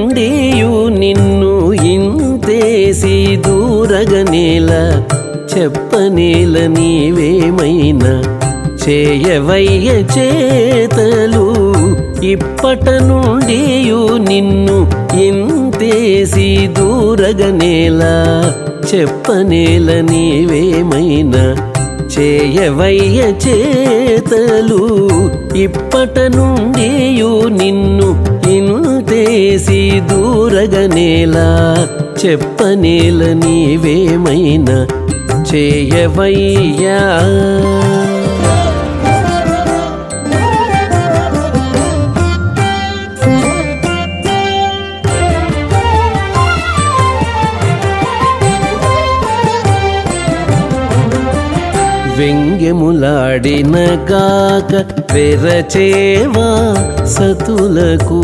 నుండియు నిన్ను ఇంతేసి దూరగనేల చెప్పనేల నీవేమైనా చేయవయ్య చేతలు ఇప్పట నుండియు నిన్ను ఇంతేసి దూరగనేల చెప్పనేల నీవేమైనా చేయవయ్య చేతలు ఇప్పట నుండియు నిన్ను ఇంతేసి దూరగనేలా చెప్పనేల నీవేమైనా చేయవయ్యా వ్యంగ్యములాడిన గాక వెరచేవా సతులకు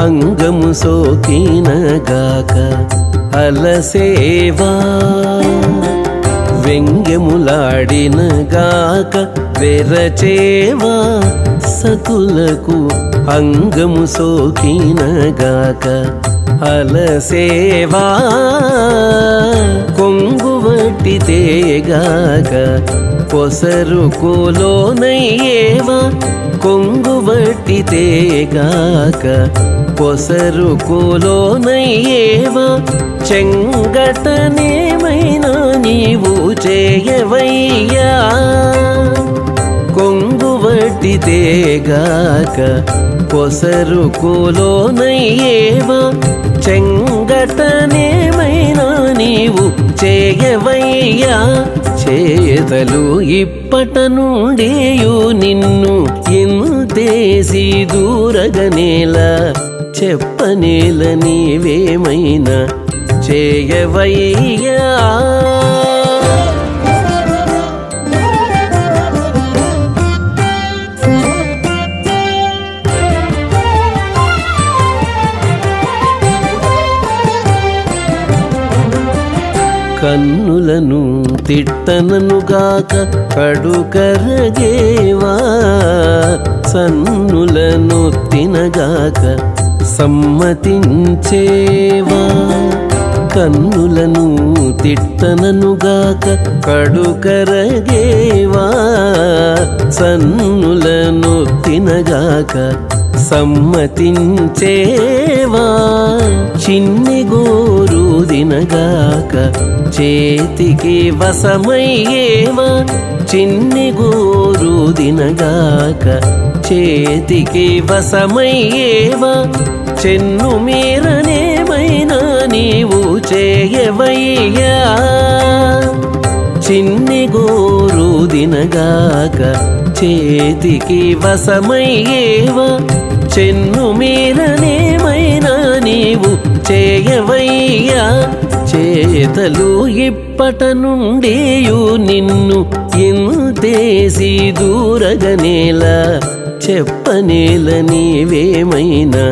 అంగము సోకిన గాక అలసేవా వ్యంగ్యములాడిన గాక వెరచేవా సతులకు అంగము సోకిన గాక అలసేవా కొంగువట్టితేగాక పొసరుకులోనయ్యేవా కొంగువట్టితేగాక పొసరుకులోనయ్యేవా చెంగటనేమైనా నీవు చేయవయ్యా కొంగువట్టితేగాక పొసరుకులోనయ్యేవా చెంగటనేమైనా నీవు చేయవయ్యా చేతలు ఇప్పట నుండియు నిన్ను ఇంతేసి దూరగనేల చెప్పనేల నీవేమైనా చేయవయ్యా కన్నులను తిట్టననుగాక కడుకరగేవా సన్నులను తినగాక సమ్మతించేవా కన్నులను తిట్టననుగాక కడుకరగేవా సన్నులను తినగాక సమ్మతించేవా చిన్ని గోరు దినగాక చేతికి వసమయ్యేవా చిన్ని గోరు దినగాక చేతికి వసమయ్యేవా చెన్ను మీరనేమైనా నీవు చేయవయ్యా చిన్ని గోరు దినగాక చేతికి వసమయ్యేవా చెన్ను మీరనేమైనా నీవు చేయవయ్యా చేతలు ఇప్పట నుండియు నిన్ను ఇంతేసి దూరగనేల చెప్పనేల నీవేమైనా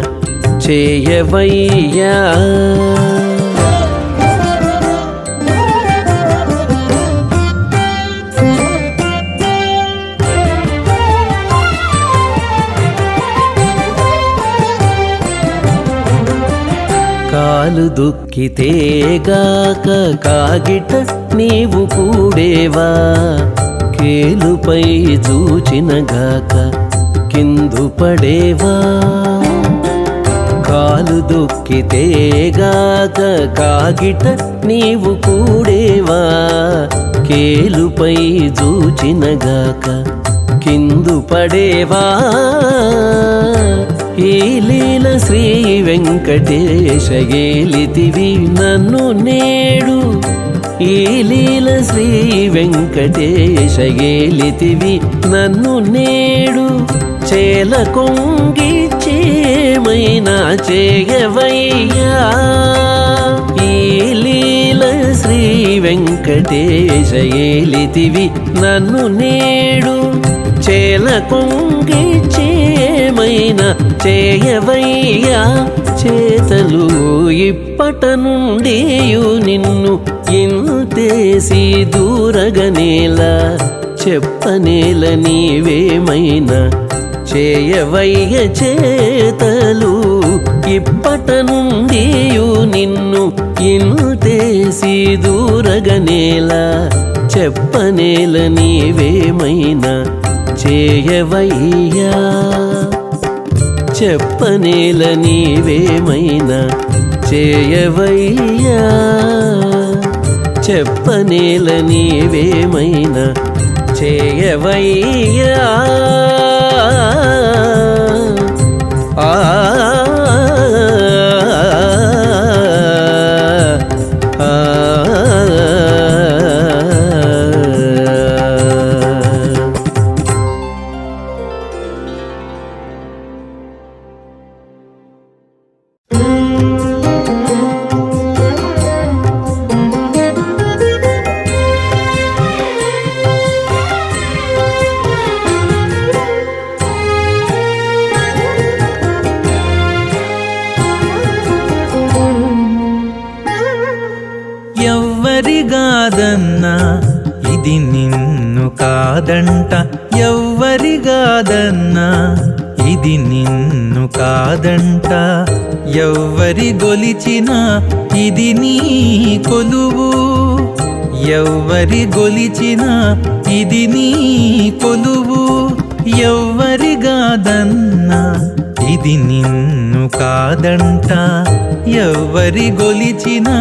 చేయవయ్యా కాలు దుఃఖితేగాక కాగిట నీవు కూడేవా కేలుపై చూచినగాక కిందు పడేవా కాలు దుఃఖితేగాక కాగిట నీవు కూడేవా కేలుపై చూచినగాక కిందు పడేవా ఈ లీల శ్రీ వెంకటేశ ఏలితివి నన్ను నేడు ఈ లీల శ్రీ వెంకటేశ ఏలితివి నన్ను నేడు చేల కొంగిచ్చేమైనా చేయవయ్యా ఈ లీల శ్రీ వెంకటేశ ఏలితివి నన్ను నేడు చేల కొంగిచ్చేమైనా చేయవయ్యా చేతలు ఇప్పట నుండియు నిన్ను ఇంతేసి దూరగనేల చెప్పనేల నీవేమైనా చేయవయ్య చేతలు ఇప్పట నుండియు నిన్ను ఇంతేసి దూరగనేలా చెప్పనేల నీవేమైనా చేయవయ్యా చెప్పనేల నీవేమైనా చేయవయ్యా చెప్పనేల నీవేమైనా చేయవయ్యా ఆ ఎవ్వరిగాదన్నా ఇది నిన్ను కాదంట ఎవ్వరిగాదన్నా ఇది నిన్ను కాదంట ఎవ్వరి గొలిచినా ఇది నీ కొలువు ఎవ్వరి గొలిచినా ఇది నీ కొలువు ఎవ్వరిగాదన్నా ఇది నిన్ను కాదంట ఎవ్వరి గొలిచినా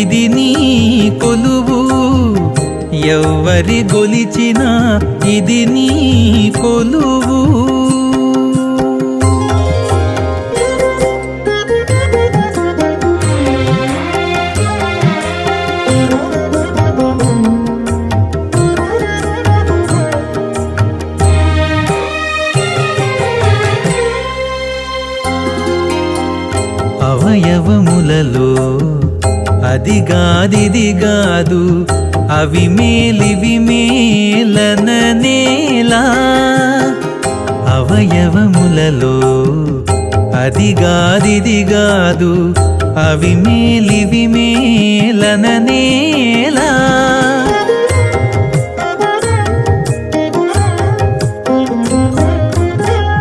ఇది నీ కొలువు ఎవ్వరి గొలిచినా ఇది నీ కొలువు అవయవములలో అదిగాదిదిగాదు అవి మేలివి మేలననేలా అవయవములలో అదిగాదిదిగాదు అవి మేలివి మేలననేలా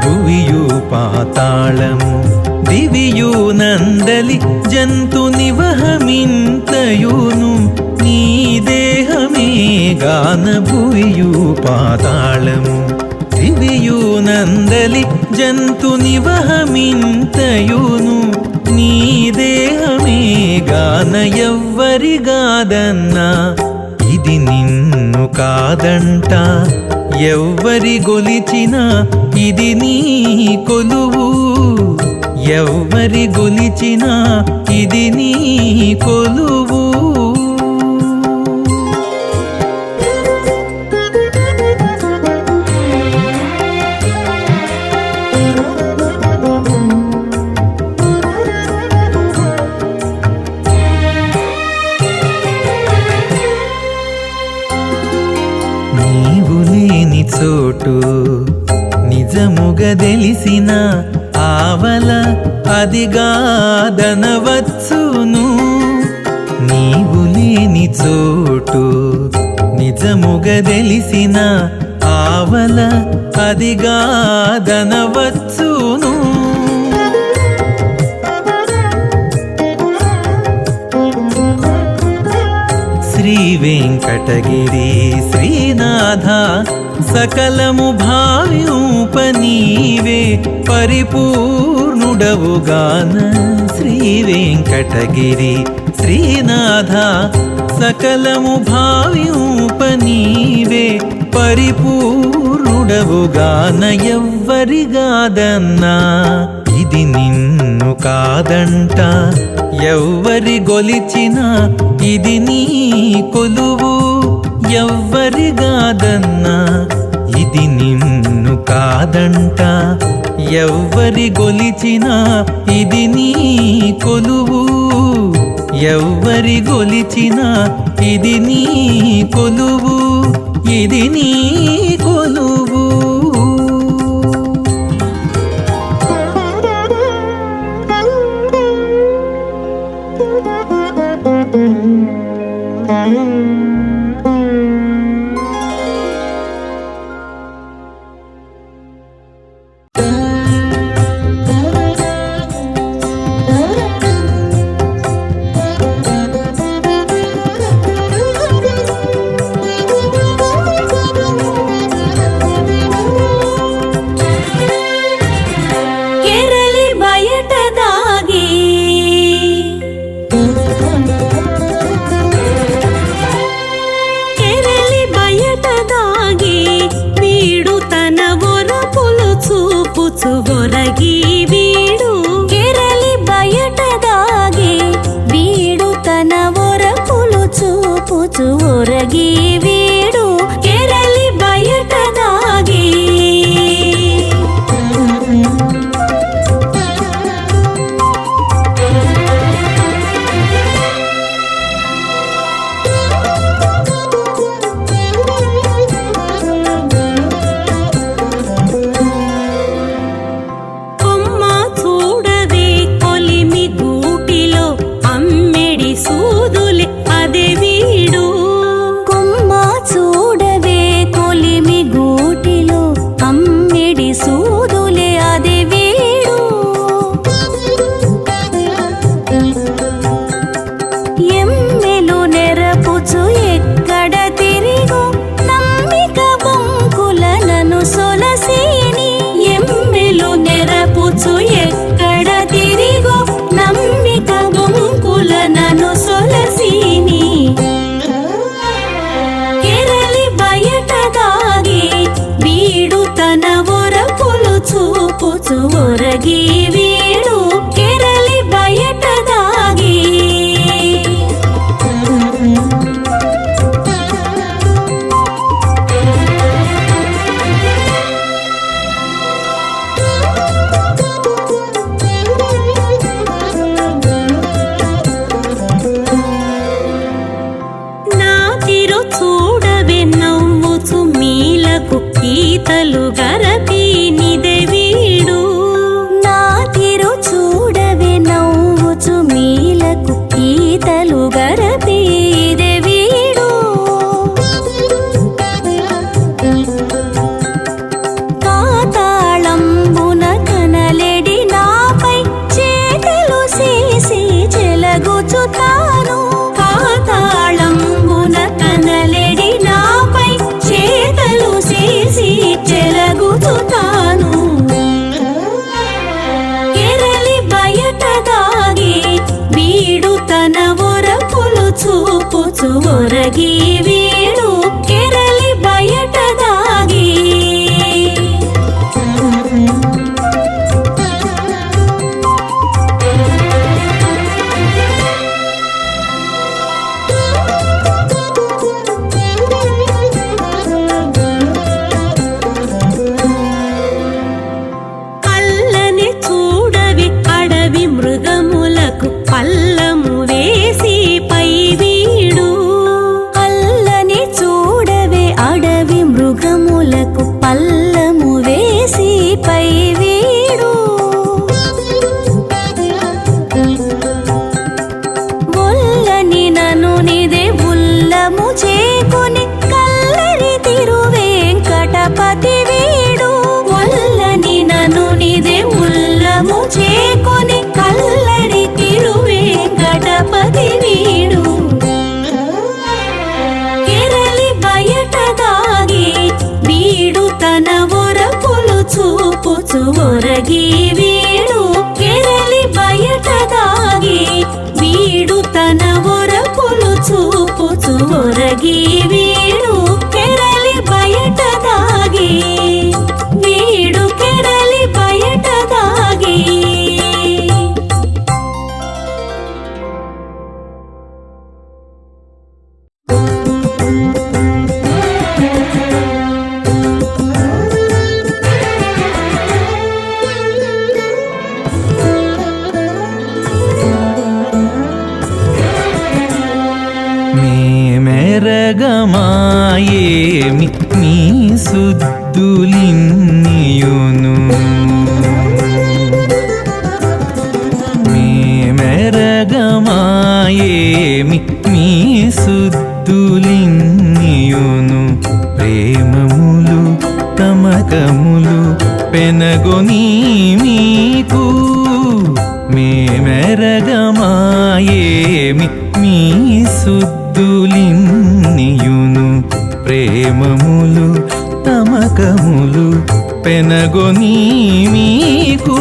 భువియు పాతాళము దివియు నందలి జంతు నివహమింతయును నీ దేహమే గాన భువియు పాతాళము దివియు నందలి జంతు నివహమింతయును నీ దేహమే గాన ఎవ్వరిగాదన్నా ఇది నిన్ను కాదంట ఎవ్వరి గొలిచినా ఇది నీ కొలువు ఎవ్వరి గొలిచినా ఇది నీ కొలువు నీవు లేని చోటు నిజముగా తెలిసిన ఆవల అదిగాదనవచ్చును నీవు లేని చోటు నిజముగా తెలిసిన ఆవల అదిగాదనవచ్చును శ్రీ వెంకటగిరి శ్రీనాథ సకలము భావ్యూపనీవే పరిపూర్ణుడవుగాన శ్రీ వెంకటగిరి శ్రీనాథ సకలము భావ్యూపనీవే పరిపూర్ణుడవుగాన ఎవ్వరిగాదన్నా ఇది నిన్ను కాదంట ఎవ్వరి గొలిచినా ఇది నీ కొలువు ఎవ్వరిగాదన్నా ఇది నిన్ను కాదంట ఎవ్వరి గొలిచినా ఇది నీ కొలువు ఎవ్వరి గొలిచినా ఇది నీ కొలువు ఇది నీ కొలువు ಒರಗಿ ಬೀಡು ಕೆರಲಿ ಬಯಟದಾಗೆ ಬೀಡು ತನ ಒರಪುಲು చూపుచు ఒరగి వీడు ಕೆರಲಿ ಬಯಟದಾಗೆ కొమ్మ చూడవే కొలిమి గూటిలో అమ్మెడి సూదులే అదే వీడు కొమ్మ చూడవే కొలిమి గూటిలో అమ్మెడి సూదులే అదే వీడు ఎమ్మెలు నెరపుచు ఎక్కడ తిరిగో నమ్మిక బొంకుల నన్ను సొలసేని ఎమ్మెలు నెరపుచు ఎక్కడ తిరిగో నమ్మిక బొంకుల నన్ను సొలసేని ಕೆರಲಿ ಬಯಟದಾಗೆ ಬೀಡು ತನ ಒರಪುಲು చూపుచు ఒరగి వీడు ಕೆರಲಿ ಬಯಟದಾಗೆ నా తీరు చూడవే నవ్వుచు మీలకు ఈతలు గరపీనిదే వీడు నా తీరు చూడవే నవ్వుచు మీలకు ఈతలు గరపీదే వీడు పాతాళంబున కనలెడి నాపై చేతలు చేసి చెలగుచు తాను పాతాళంబున కనలెడి నాపై చేతలు చేసి చెలగుచు తాను ಕೆರಲಿ ಬಯಟದಾಗೆ ಬೀಡು ತನ ಒರಪುಲು చూపుచు ఒరగి వీడు ಕೆರಲಿ ಬಯಟದಾಗೆ అల్లని చూడవి అడవి మృగములకు పల్లము వేసి పై వీడు అల్లని చూడవే అడవి మృగములకు పల్లము వేసి పై వీడు ఒల్లని నను నిదే ఉల్లము చేకొని కల్లరి తిరువేంకటపతి వీడు ఒల్లని నను నిదే ఉల్లము చేకొని కల్లరి తిరువేంకటపతి వీడు ಕೆರಲಿ ಬಯಟದಾಗೆ ಬೀಡು ತನ ಒರಪುಲು చూపుచు ఒరగి వీడు ಕೆರಲಿ ಬಯಟದಾಗೆ ಬೀಡು ತನ ಒರಪುಲು చూపుచు ఒరగి వీడు ಕೆರಲಿ ಬಯಟದಾಗೆ వీడు ಕೆರಲಿ ಬಯಟದಾಗೆ మేమెరగమాయేమి నీ సుద్దులిన్నియును మేమెరగమాయేమి నీ సుద్దులిన్నియును ప్రేమములు తమకములు పెనగొని మీకు మేమెరగమాయేమి మీ సుద్దులిన్నియును ప్రేమములు తమకములు పెనగొని మీకు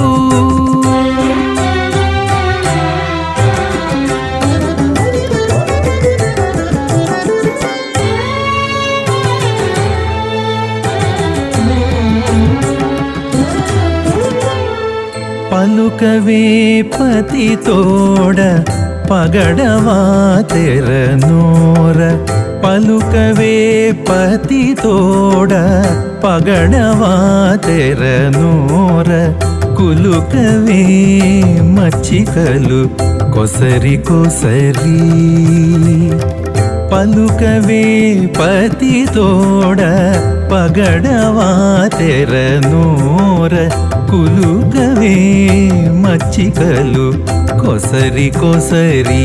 పలుకవే పతి తోడ పగడవా తెరనోర పలుకవే పతి తోడ పగడవా తెరనోర కులుకవే మచ్చికలు కొసరి కొసరి పలుకవే పతి తోడ పగడవా తెరనోర కులుకవే మచ్చికలు కొసరి కొసరి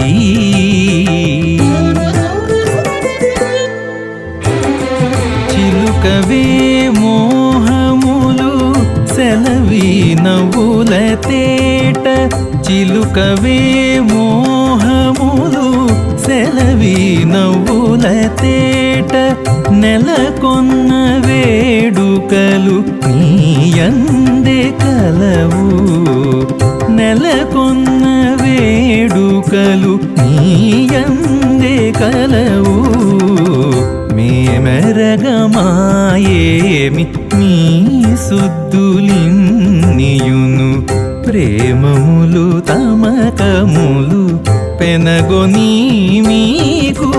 చిలుకవే మోహములు సెలవి నవ్వుల తేట చిలుకవే మోహములు సెలవి నవ్వుల తేట నెలకొన్న వేడుకలు నీయందే కలవు నెలకొన్న వేడుకలు నీయందే కలవు మేమెరగమాయేమి నీ సుద్దులిన్నియును ప్రేమములు తమకములు పెనగొని మీకు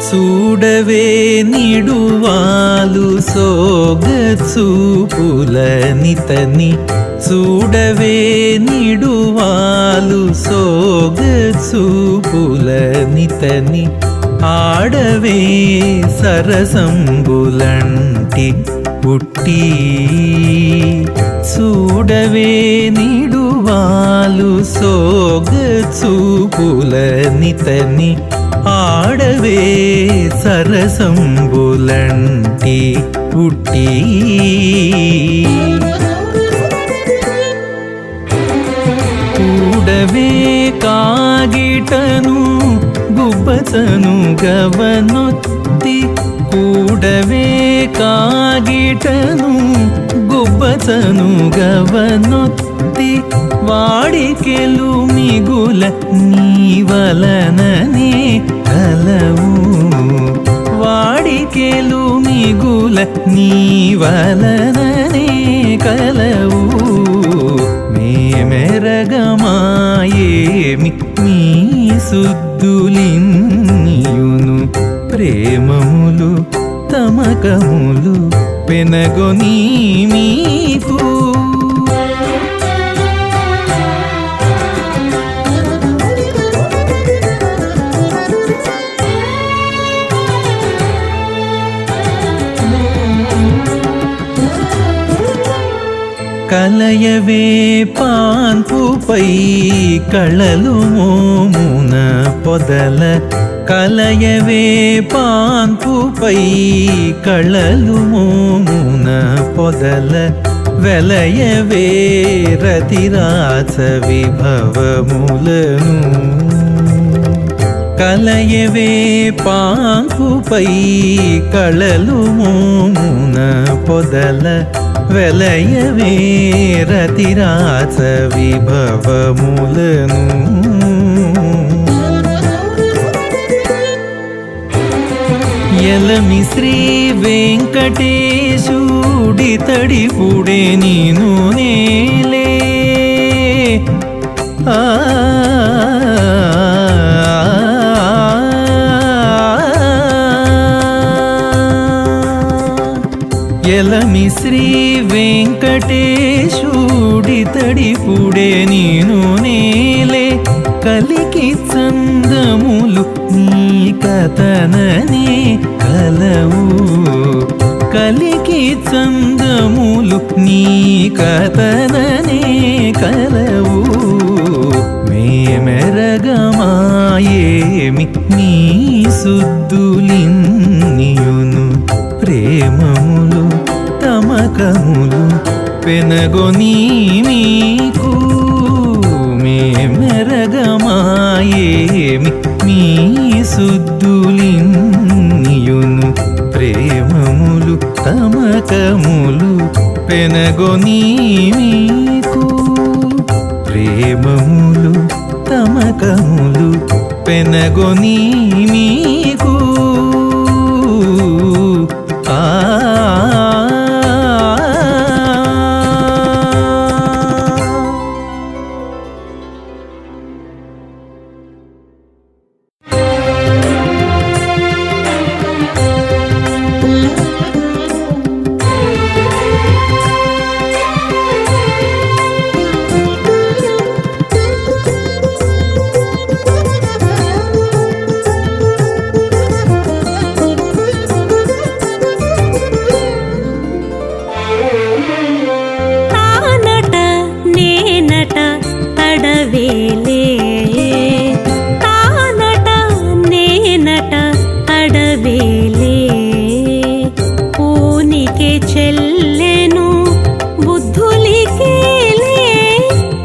చూడవే నిడువాలు సోగచూపులనితని చూడవే నిడువాలు సోగచూపులనితని ఆడవే సరసంబులంటి పుట్టి చూడవే నిడువాలు సోగచూపులనితని ఆడవే సరసంబులంటి పుట్టి కూడవే కాగిటను గుబ్బచను గవనొత్తి కూడవే కాగిటను గుబ్బచను గవనొత్తి వాడికెలు మిగుల నీ వలననే కలవు వాడికెలు మిగుల నీ వలననే కలవు మేమెరగమాయేమి నీ సుద్దులిన్నియును ప్రేమములు తమకములు పెనగొని మీకు కలయవే పాన్పుపై కళలు మోమున పొదల కలయవే పాన్పుపై కళలు మోమున పొదల వెలయవే రతిరాస విభవములను కలయవే పాన్పుపై కళలు మోమున పొదల వెలయవే రతిరాస విభవములను ఎలమి శ్రీ వెంకటేశుడితడి పుడే నీను నేలే ఎలమి శ్రీ వెంకటేశుడితడి పుడే నీను నేలే కలికి చందములు నీ కథననే కలవు కలికి చందములు నీ కథననే కలవు మేమెరగమాయేమి నీ సుద్దులిన్నియును ప్రేమములు తమకములు పెనగొని మీకు మేమెరగమాయేమి నీ సుద్దులిన్నియును ప్రేమములు తమకములు పెనగొని మీకు ప్రేమములు తమకములు పెనగొని మీకు ఆ తానట నేనట తడవేలే తానట నేనట తడవేలే పూనికే చెల్లెను బుద్ధులికేలే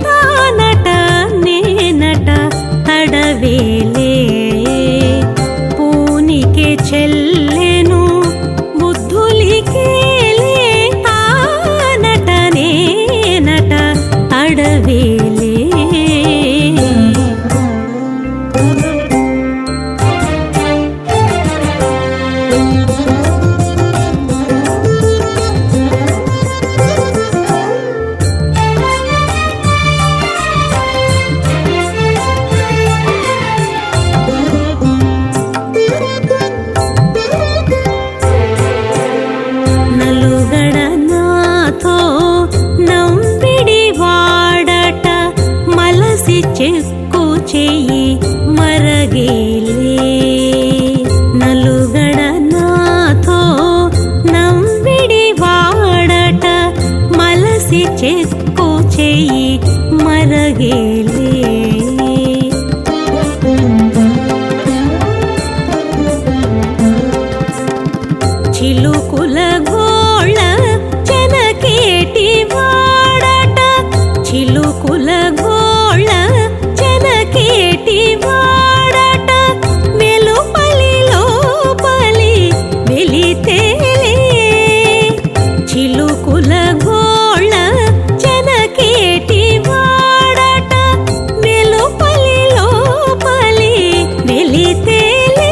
తానట నేనట తడవేలే పూనికే చెల్లెను బుద్ధులికేలే తానట నేనట తడవేలే నలుగడ నాతో నంబిడి వాడట మలసి చెక్కు చెయ్యి మరగేలే నలుగడ నాతో నంబిడి వాడట మలసి చెక్కు చెయ్యి మరగేలే చిలుకుల గోళ చెనకేటి వాడట చిలుకుల గోళ చెనకేటి వాడట వెలుపలి లోపలి వెలితేలే చిలుకుల గోళ చెనకేటి వాడట వెలుపలి లోపలి వెలితేలే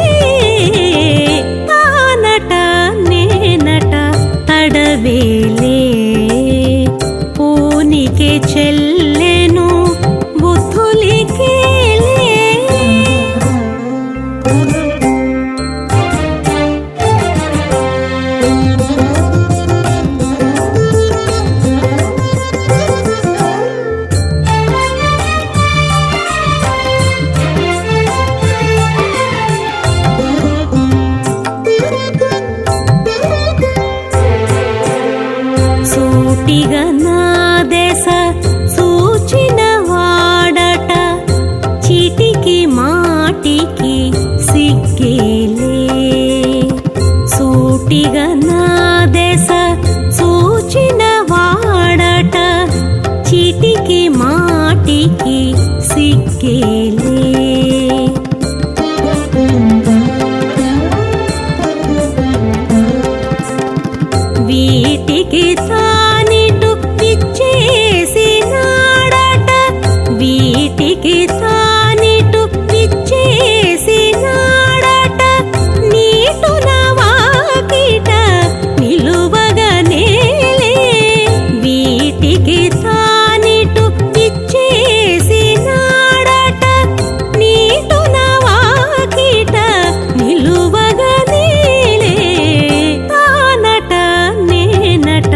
తానట నేనట తడవేలే పూనికే చెల్లెను బుద్ధులికేలే సూటిగా నా దశ సూచిన వాడట చీటికి మాటికి సిగ్గేలే సూటిగా నా దశ సూచిన వాడట చీటికి మాటికి సిగ్గేలే వీటికి తానిటు పిచ్చేసినాడట వీటికి తానిటు పిచ్చేసినాడట నీటున వాకిట నిలువగనేలే వీటికి తానిటు పిచ్చేసినాడట నీటున వాకిట నిలువగనేలే తానట నేనట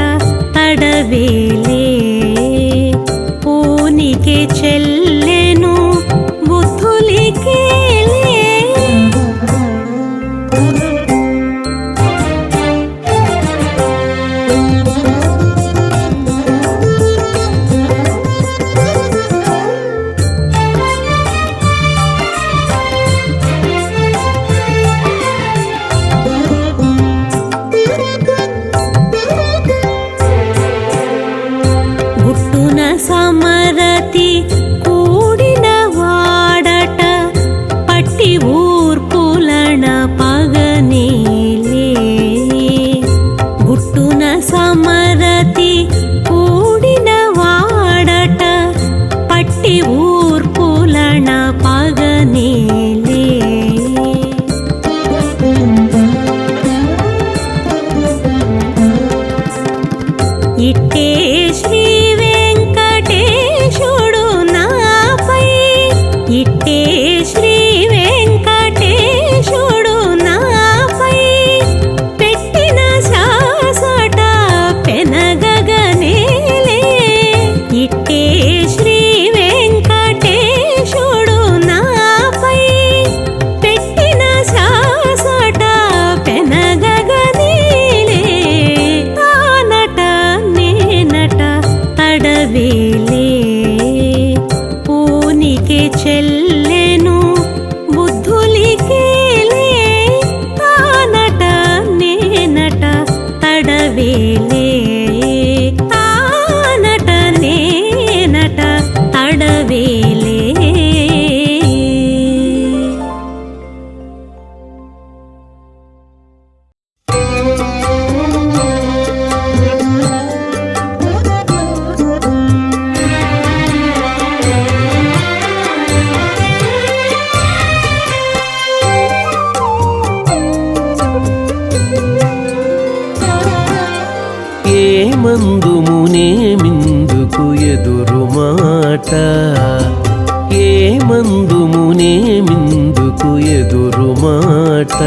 ఏమందుమునేమిందుకు ఎదురు మాట ఏమందుమునేమిందుకు ఎదురు మాట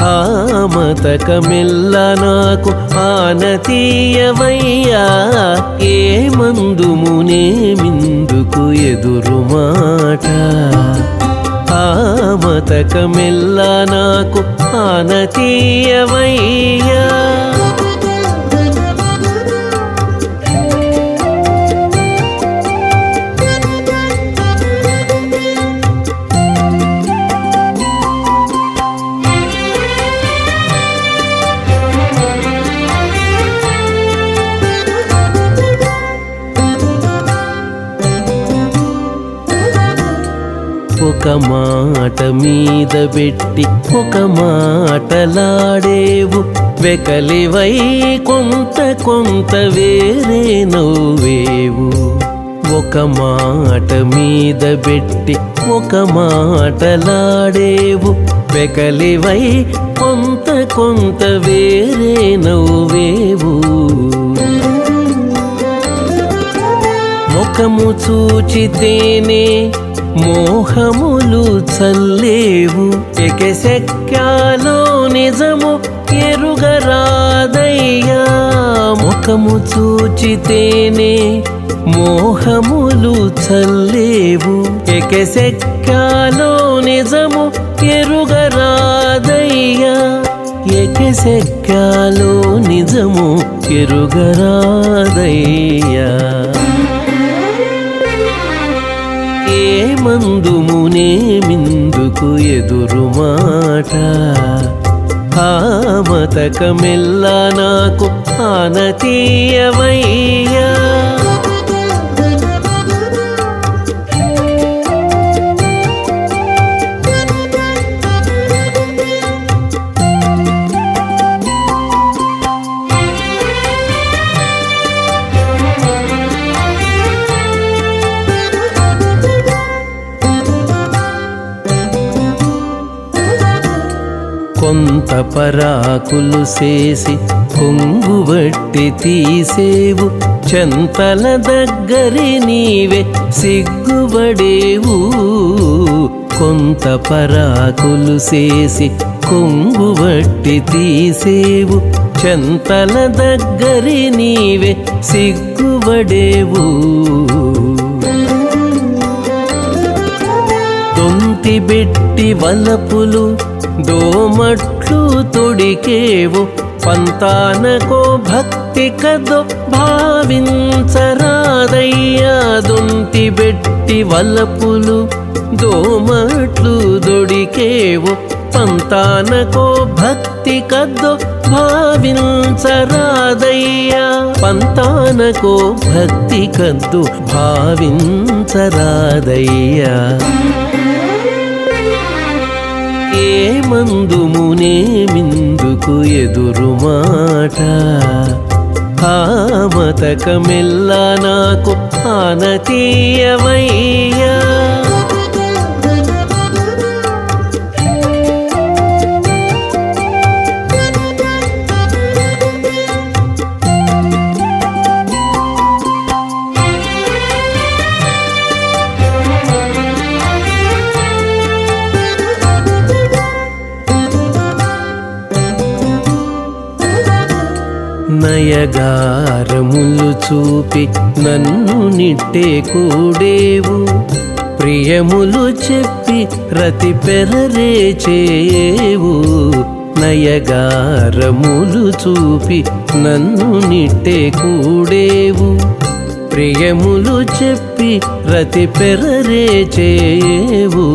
ఆమతకమెల్ల నాకు ఆనతీయవయ్యా ఏమందుమునేమిందుకు ఎదురు మాట ఆమతకమెల్ల నాకు ఆనతీయవయ్యా ఒక మాట మీద పెట్టి ఒక మాటలాడేవు వెకలివై కొంత వేరే నవ్వేవు ఒక మాట మీద పెట్టి ఒక మాటలాడేవు వెకలివై కొంత వేరే నవ్వేవు ముఖము చూచితేనే మోహములు చల్లేవు ఎకెసెక్కాలో నిజము ఎరుగరాదయ్యా ముఖము చూచితేనే మోహములు చల్లేవు ఎకెసెక్కాలో నిజము ఎరుగరాదయ్యా ఎకెసెక్కాలో నిజము ఎరుగరాదయ్యా ఏమందుమునేమిందుకు ఎదురు మాట ఆమతకమెల్ల నాకు ఆనతీయవయ్యా కొంత పరాకులు చేసి కొంగుబట్టి తీసేవు చెంతల దగ్గరి నీవే సిగ్గుబడేవు కొంత పరాకులు చేసి కొంగుబట్టి తీసేవు చెంతల దగ్గరి నీవే సిగ్గుబడేవు దొంతి బెట్టి వలపులు దోమట్లు తొడికేవు పంతానకో భక్తి కదో భావించరాదయ్యా దొంతి బెట్టి వలపులు దోమట్లు దొడికేవు పంతానకో భక్తి కదో భావించరాదయ్యా పంతానకో భక్తి కద్దు భావించరాదయ్యా ఏమందుమునేమిందుకు ఎదురు మాట ఆమతకమెల్ల నాకు ఆనతీయవయ్యా నయగారములు చూపి నన్ను నిట్టే కూడేవు ప్రియములు చెప్పి రతి పెరరే చేయేవు నయగారములు చూపి నన్ను నిట్టే కూడేవు ప్రియములు చెప్పి రతి పెరరే చేయేవు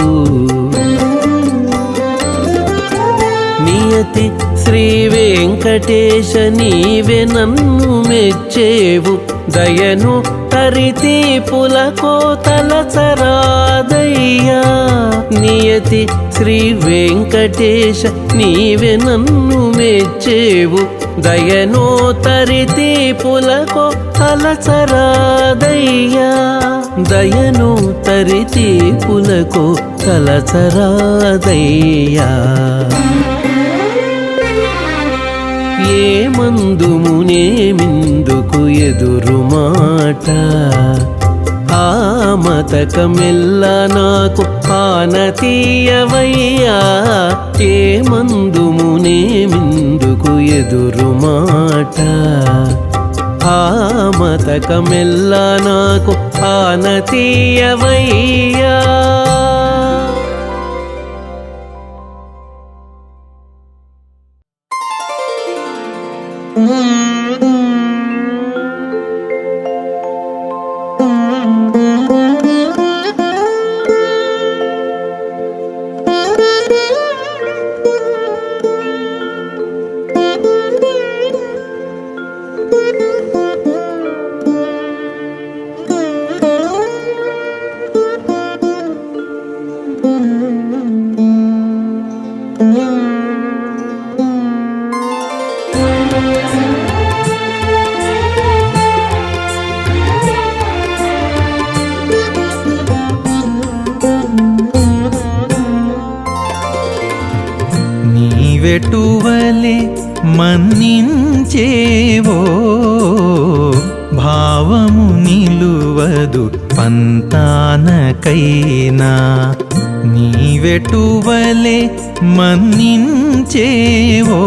నియతి శ్రీ వెంకటేశ నీవే నన్ను మెచ్చేవు దయను తరితి పులకో తలచరాదయ్యా నియతి శ్రీ వెంకటేశ నీవే నన్ను మెచ్చేవు దయను తరితి పులకో తలచరాదయ్యా దయను తరితి పులకో తలచరాదయ్యా ఏమందుమునేమిందుకు ఎదురు మాట ఆ మతకమెల్ల నాకు ఆనతీయవయ్యా ఏమందుమునేమిందుకు ఎదురు మాట ఆ మతకమెల్ల నాకు ఆనతీయవయ్యా నీవెటువలే మన్నించేవో భావము నిలువదు పంతానకైనా నీవెటువలే మన్నించేవో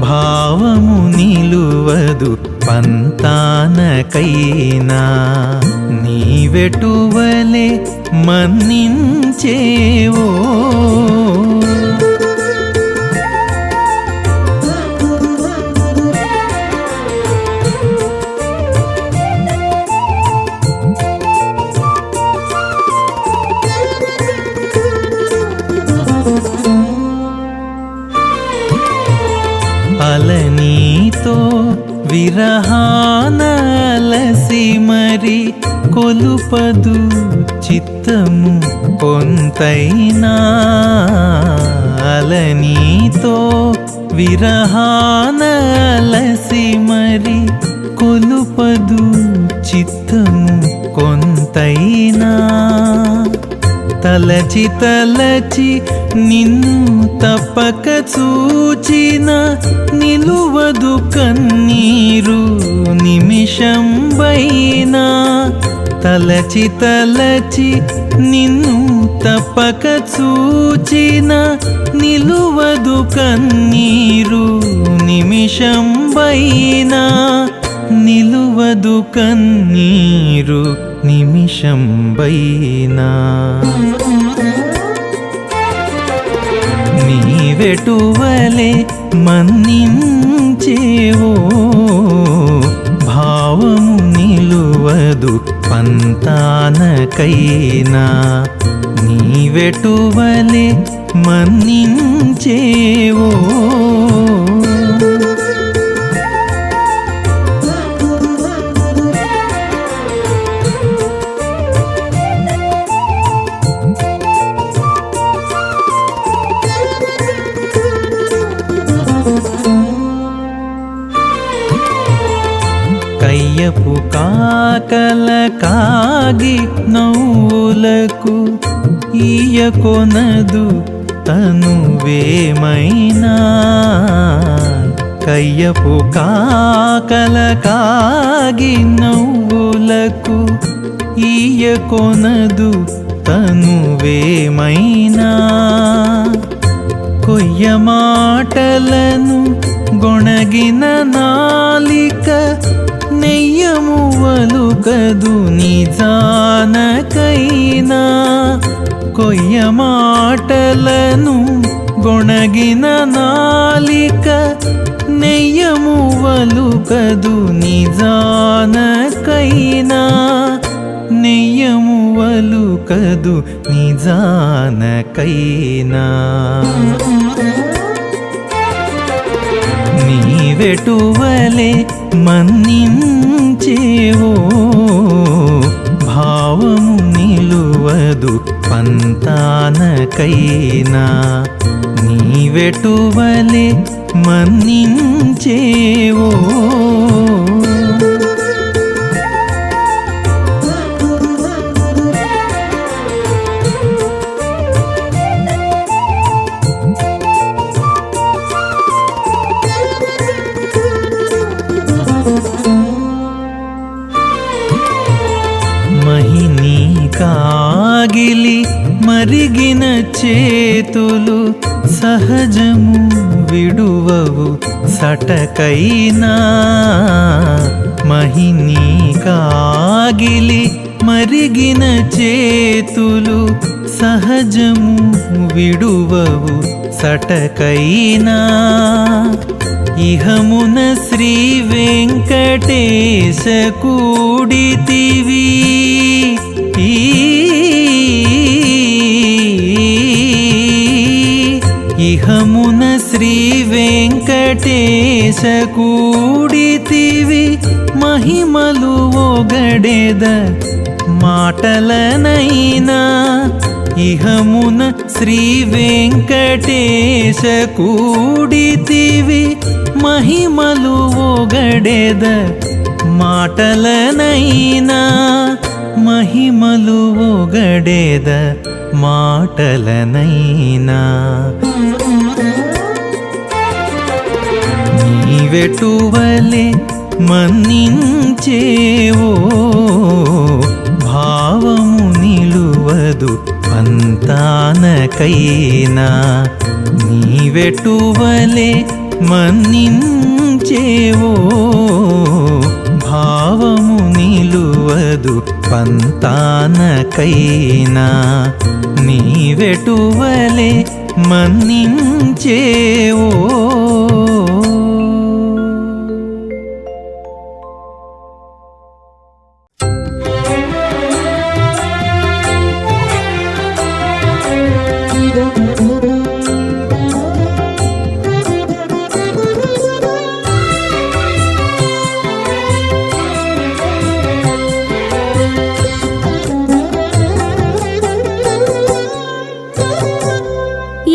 భావము నిలువదు పంతానకైనా నీవెటువలే మన్నించేవో అలనీతో విరహానలసి మరి కొలుపదు చిత్తము కొంతైనా అలనీతో విరహానలసి మరి కొలుపదు చిత్తము కొంతైనా తలచి తలచి నిన్ను తప్పక చూచిన నిలువదు కన్నీరు నిమిషంబైనా తలచి తలచి నిన్ను తప్పక చూచిన నిలువదు కన్నీరు నిమిషంబైనా నిలువదు కన్నీరు నిమిషంబైనా నీవెటువలే మన్నించేవో భావము నిలువదు పంతానకైనా నీవెటువలే మన్నించేవో కయ్యపు కాకల కాగి నవ్వులకు ఈయకొనదు తనువేమైనా కయ్యపు కాకల కాగి నవ్వులకు ఈయకొనదు తనువేమైనా కొయ్య మాటలను గొణగిన నాలిక నెయ్యము వలుకదు నిజానకైనా కొయ్య మాటలను గొణగిన నాలిక నెయ్యము వలుకదు నిజానకైనా నెయ్యము వలుకదు నిజానకైనా నీవెటువలే మన్నించేవో భావము నిలువదు పంతానకైనా నీవెటువలే మన్నించేవో కాగిలి మరిగిన చేతులు సహజము విడువవు సటకైనా మహిని కాగిలి మరిగిన చేతులు సహజము విడువవు సటకైనా ఇహమున శ్రీ వెంకటేశ కూడితివి ఇహమున శ్రీ వెంకటేశ కూడితివి మహిమలు ఒగడెద మాటలనైనా ఇహమున శ్రీ వెంకటేశ కూడితివి మహిమలు ఒగడెద మాటలనైనా మహిమలు ఒగడెద మాటలనైనా నీవెటువలే మన్నించేవో భావము నిలువదు పంతానకైనా నీవెటువలే మన్నించేవో భావము నిలువదు పంతానకైనా నీవెటువలే మన్నించేవో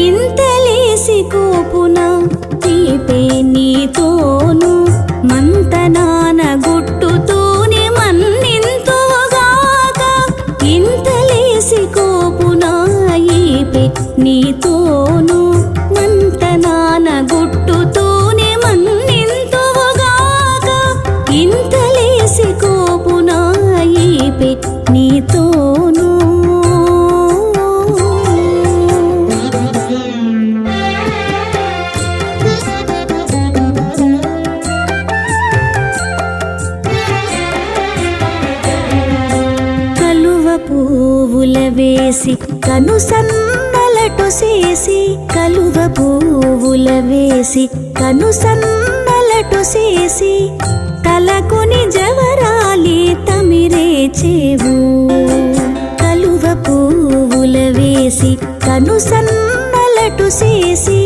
ఇంతలేసి కోపున తీపే నీతోను మంతనాన గుట్టుతూనే మన్నింతుగాక ఇంతలేసి కోపున ఈపే నీతోను మంతనాన గుట్టుతూనే మన్నింతుగాక ఇంతలేసి కోపున ఈపే నీతోను పువ్వుల వేసి కనుసన్నలటు చేసి కలువ పువ్వుల వేసి కనుసన్నలటు చేసి తలకొని జవరాలి తమిరేచేవు కలువ పువ్వుల వేసి కనుసన్నలటు చేసి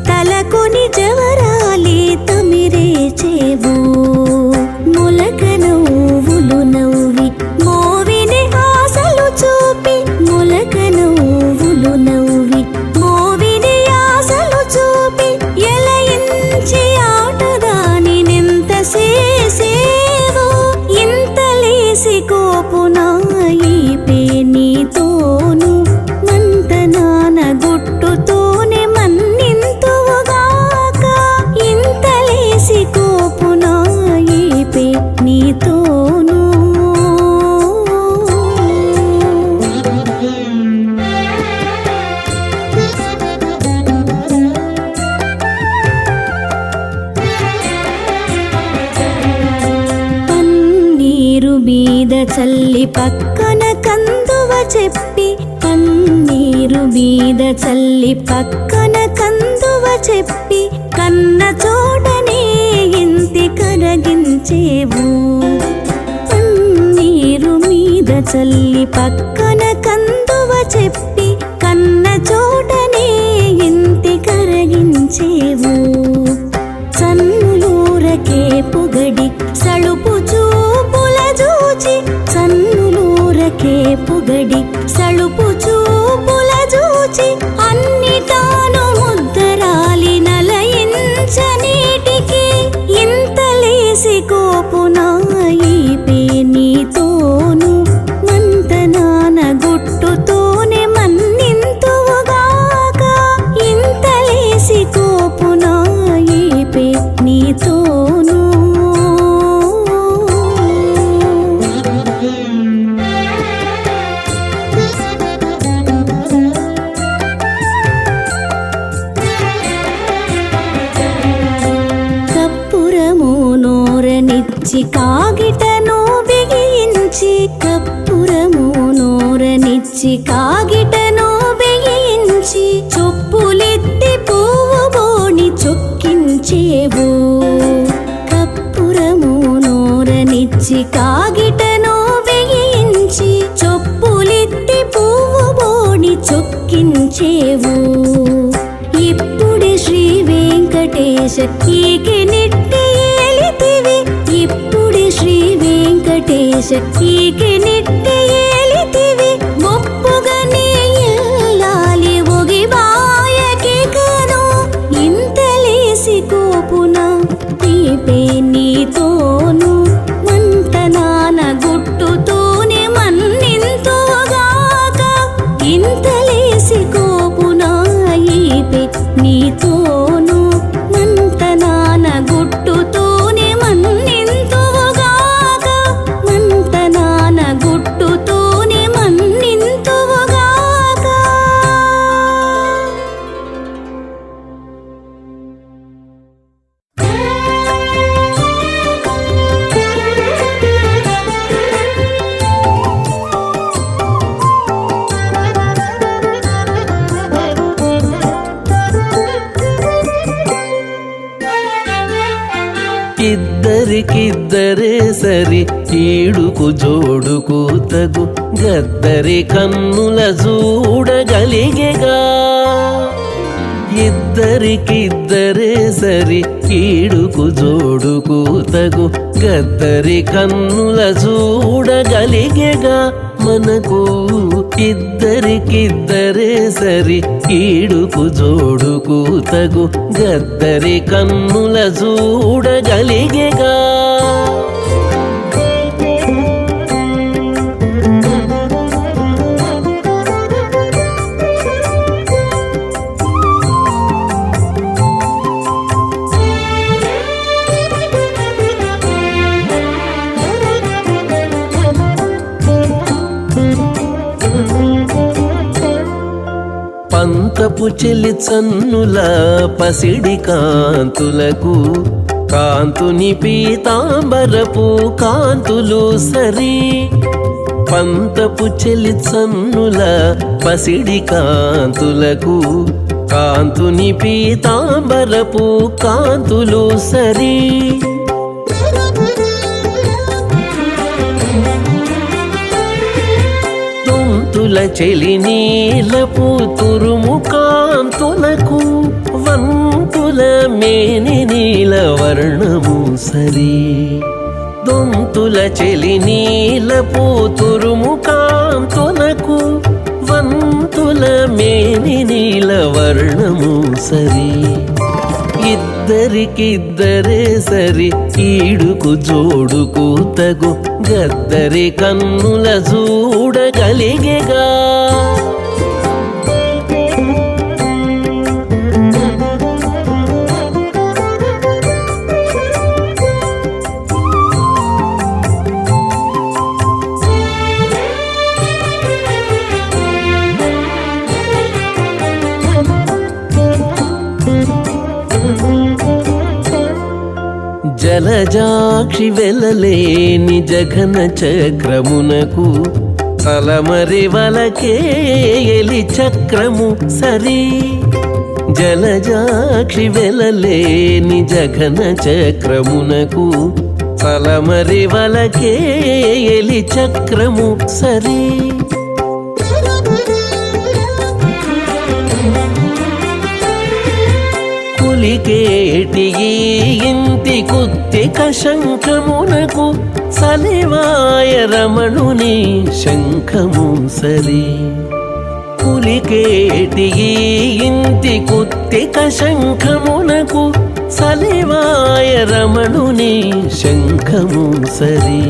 తలకొని జవరాలి తమిరేచేవు మొలక నవ్వులు నవ్వి మోవిని ఆశలు చూపి మొలక నవ్వులు నవ్వి మోవిని ఆశలు చూపి ఎలయించి ఆటదాని నింత చేసేవో ఇంతలేసి కోపున ఈపే నీతోను మంతనాన గుట్టుతోనే మన్నింతుగాక ఇంతలేసి కోపున ఈపే నీతోను పన్నీరు బీద చల్లి పక్కన కందువ చెప్పి పన్నీరు బీద చల్లి పక్కన కందువ చెప్పి కన్న చోటనే ఇంతి కరగించేవు పన్నీరు మీద చల్లి పక్కన కందువ చెప్పి కన్న చోటనే ఇంతి కరగించేవు సన్నులూరకే పొగడి సళుపు చూపుల జూచి సన్నులూరకే పొగడి సళుపు చూపుల జూచి అన్నిటాను ముద్దరాలి నలయించనీటికి ఇంతలేసి కోపున ఈపే నీతోను మంతనాన గుట్టుతోనే మన్ కాగిటను బిగించి కప్పురము నూరనిచ్చి కాగిటను బిగించి చొప్పులెత్తి పువ్వు బోణి చొక్కించేవు కప్పురము నూరనిచ్చి కాగిటను బిగించి చొప్పులెత్తి పువ్వు బోణి చొక్కించేవు ఇప్పుడే శ్రీ వెంకటేశ ఈకి నెట్టి ఏలితివి ఇప్పుడే శ్రీ వెంకటేశ ఈకి నెట్టి ఏలితివి ఒప్పుగా నీ ఇల్లాలి ఒగిబాయకి కను ఇంతలేసి కోపున తీపే నీతోను మంట నాన గుట్టుతోనే మన్నింతుగాక ఇంతలేసి కోపున ఈపే నీతోను మంట నాన గుట్టుతోనే మన్నింతుగాక మంట నాన గుట్టుతోనే మన్నింతుగాక. ఇద్దరికిద్దరే సరి ఈడుకు జోడుకు తగు గద్దరి కన్నుల చూడగలిగెగా ఇద్దరికిద్దరే సరి ఈడుకు జోడుకు తగు గద్దరి కన్నుల చూడగలిగెగా మనకు ఇద్దరికిద్దరే సరి ఈడుకు జోడుకు తగు గద్దరి కన్నుల చూడగలిగెగా పంతపు చెలి చన్నుల పసిడి కాంతులకు కాంతుని పీతాంబరపు కాంతులు సరి పంతపు చెలి చన్నుల పసిడి కాంతులకు కాంతుని పీతాంబరపు కాంతులు సరి తుంతుల చెలి నీలపు తురుము కాంతులకు వంతుల మేని నీల వర్ణము సరి దొంతుల చెలి నీలపు తురుము కాంతులకు వంతుల మేని నీల వర్ణము సరి ఇద్దరికిద్దరే సరి ఈడుకు జోడుకు తగు గద్దరి కన్నుల చూడగలిగెగా జలజాక్షి వెలలేని జఘన చక్రమునకు తలమరి వలకేయలి చక్రము సరి జలజాక్షి వెలలేని జఘన చక్రమునకు తలమరి వలకేయలి చక్రము సరి కులికేటి ఇంటి కుత్తిక శంఖమునకు సలివాయ రమణుని శంఖము సరి కులికేటి ఇంటి కుత్తిక శంఖమునకు సలివాయ రమణుని శంఖము సరి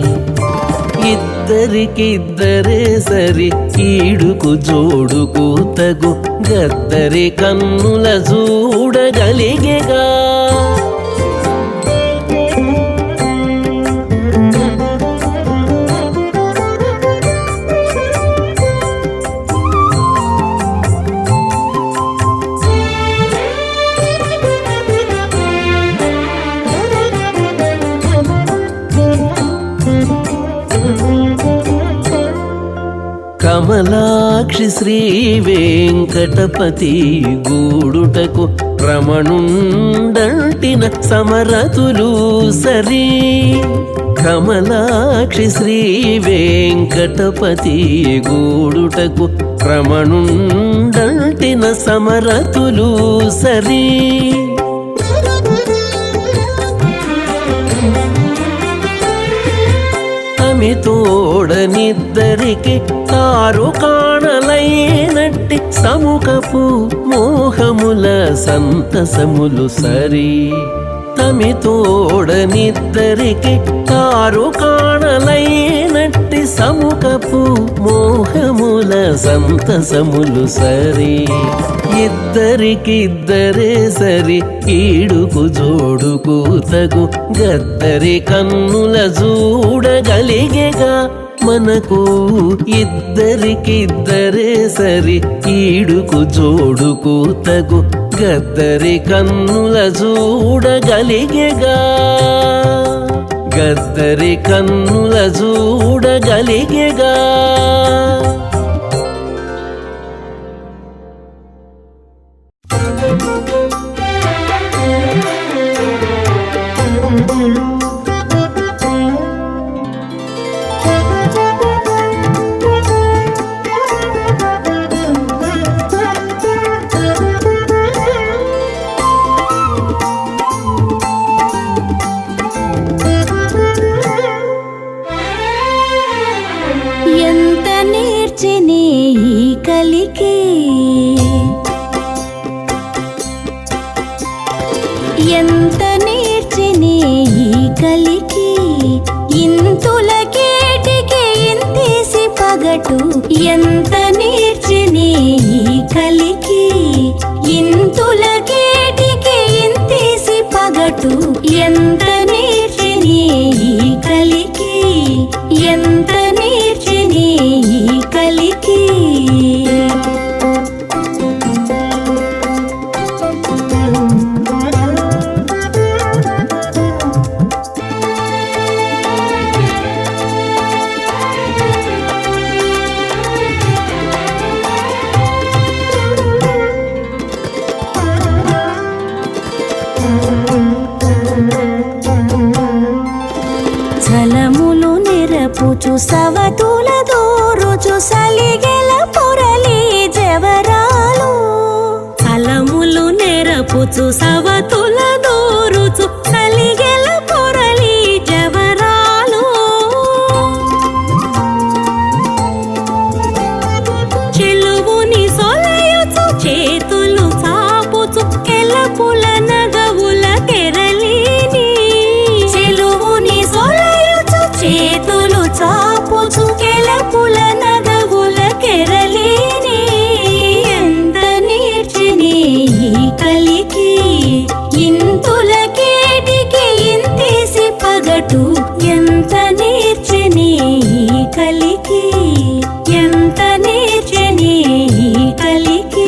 ఇద్దరికిద్దరే సరి ఈడుకు జోడుకు తగు గద్దరి కన్నుల చూడగలిగెగా కమలాక్షి శ్రీ వెంకటపతి గూడుటకు రమణుండంటిన సమరతులు సరి. కమలాక్షి శ్రీ వెంకటపతి గూడుటకు రమణుండంటిన సమరతులు సరి. తోడనిద్దరికి తారు కాణలైనట్టి సముఖపు మోహముల సంతసములు సరి. తమి తోడనిద్దరికి తారు కాణలైనట్టి సముఖపు మోహముల సంతసములు సరి. ఇద్దరికిద్దరే సరి ఈడుకు జోడుకు తగు గద్దరి కన్నుల చూడగలిగేగా మనకు. ఇద్దరికిద్దరే సరి ఈడుకు జోడుకు తగు గద్దరి కన్నుల చూడగలిగేగా. గద్దరి కన్నుల చూడగలిగేగా. ఎంత నేర్చెనే ఈ కలికి, ఎంత నేర్చెనే ఈ కలికి. ఇంతులకేటికి ఇంతేసి పగటు, ఎంత నేర్చెనే ఈ కలికి. ఇంతులకేటికి ఇంతేసి పగటు, ఎంత నేర్చెనే ఈ కలికి. ఎంత నేర్చెనే ఈ కలికి. ఛలములు నెరపుచు సవతుల దూరుచు సలిగెల పొరలి జవరాలు. ఛలములు నెరపుచు సవతుల దూరుచు సలిగెల పొరలి జవరాలు. చెలువుని సొలయుచు చేతులు చాపుచు కెలపుల నగవుల తెరలిని. చెలువుని సొలయుచు చేతులు చాపుచు కెలపుల నగవుల కెరలిని. ఎంత నేర్చెనే ఈ కలికి. ఇంతులకేటికి ఇంతేసి పగటు, ఎంత నేర్చెనే ఈ కలికి. ఎంత నేర్చెనే ఈ కలికి.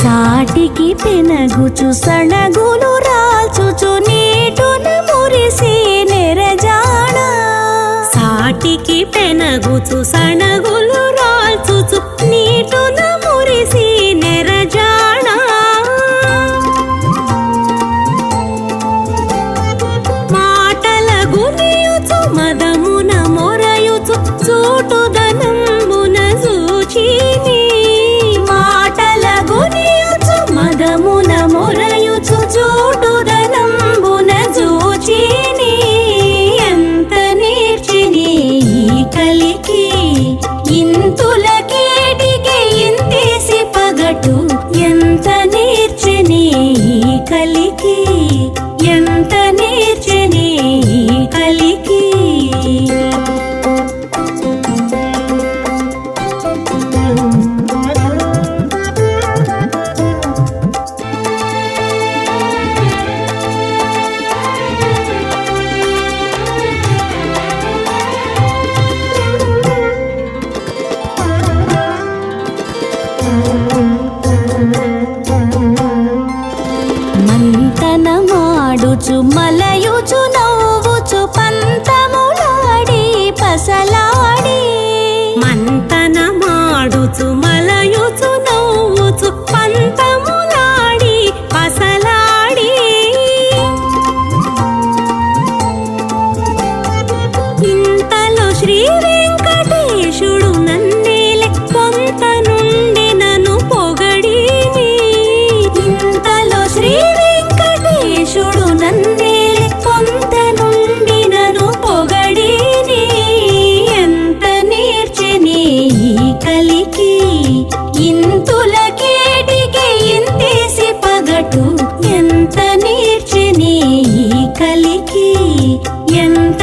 సాటికి పెనగుచు సణగులు రాల్చుచు నీటున మురిసి నెరజాడ. సాటికి పెనగుచు సణగులు రాల్చుచు నీటున మురిసి నెరజాడ. మాటల గునియుచు మదమున మొరయుచు చూటుదనంబున చూచిని. మాటల గునియుచు మదమున మొరయుచు చూటుదనంబున చూచిని. ఎంత నేర్చెనే ఈ కలికి. మలయుచు నవ్వుచు పంతములాడి పసలాడి మంతన మాడుచు మలయుచు నవ్వుచు పంతములాడి పసలాడి ఇంతలో శ్రీ వెంకటేశుడు నన్నేలే కొంత నుండి నన్ను పొగడిని ఇంతలో శ్రీ వెంకటేశుడు నన్నేలే కొంత నుండి నన్ను పొగడిని ఎంత నేర్చెని ఈ కలికి ఇంతులకేటికి ఇంతేసి పగటు ఎంత నేర్చెని ఈ కలికి ఎంత